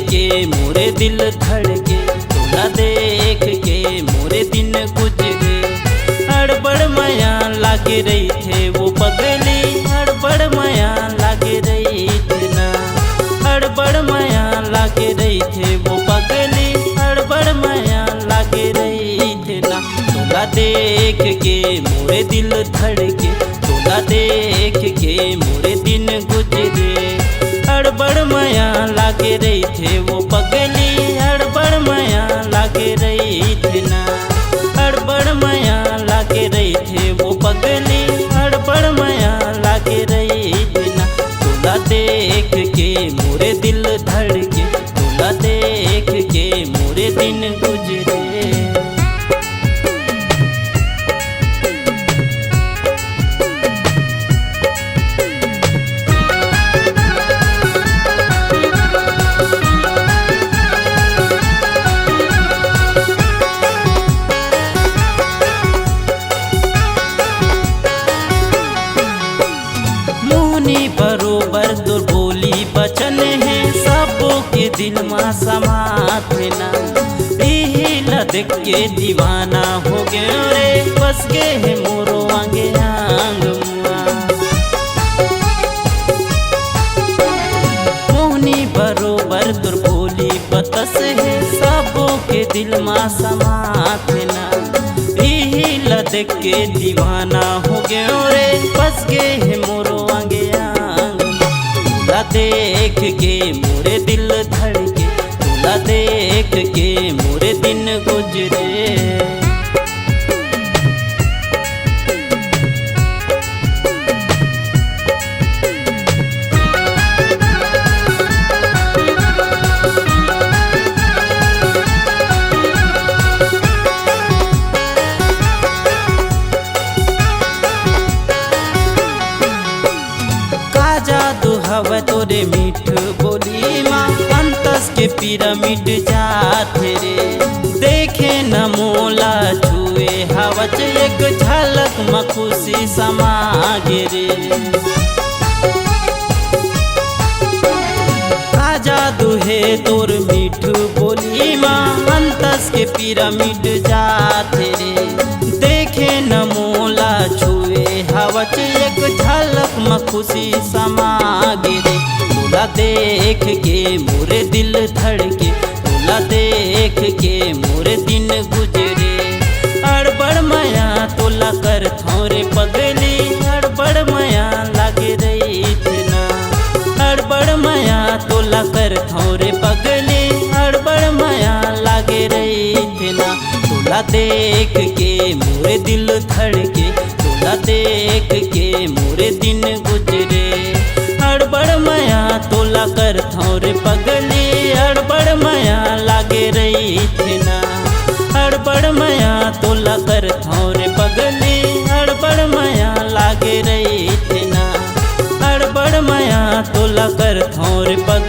के मोरे दिल धड़के, तोला देख के मोरे दिन गुजरे। हड़बड़ माया लागे रही थे वो पगली, हड़बड़ माया लागे रही थी ना। हड़बड़ माया लागे रही थे वो पगली, हड़बड़ माया लागे रही थी ना। तोला देख के मोरे दिल धड़के, तोला देख के मोरे दिन गुजरे। हड़बड़ माया लागे रही थे वो पगली, हड़बड़ माया लागे रही थी ना। हड़बड़ माया लागे रही थे वो पगली, हड़बड़ माया लागे रही थी ना। तोला देख के मोरे दिल धड़के, तोला देख के मोरे दिन गुजरे। बरोबर तो बोली बचन है, सबों के दिल में समात ना। देख के दीवाना हो गए रे, बस गए है मोरो आंगे आंग मुआ। मोहनी बरोबर तो बोली बतस है, सबों के दिल में समात ना। देख के दीवाना हो गए रे, बस गए है मोरो आंगे आंग। तोला देख के मोरे दिल धड़के, तोला देख के मोरे दिन गुजरे। जादू हवा तोरे मीठ बोली माँ, अंतस के पिरामिड जाते रे। देखे न मोला छुए हवा एक झलक में खुशी समा गिरे। का जादू है तोर मीठ बोली माँ, अंतस के पिरामिड जाते रे। देखे न मोला छुए हवा एक झलक में खुशी समा गिरे। तोला देख के मोरे दिल धड़के, तोला देख के मोरे दिन गुजरे। हड़बड़ माया तोला कर थोरे पगली, हड़बड़ माया लागे रही थी ना। हड़बड़ माया तोला कर थोरे पगली, हड़बड़ माया लागे रही थी ना। तोला देख के मोरे दिल धड़के, तोला देख के मोरे दिन गुजरे। हड़बड़ माया तोला कर थोरे पगली, हड़बड़ माया लागे रही थी ना। हड़बड़ माया तोला कर थोरे पगली, हड़बड़ माया लागे रही थी ना। हड़बड़ माया तोला कर थोरे पगली।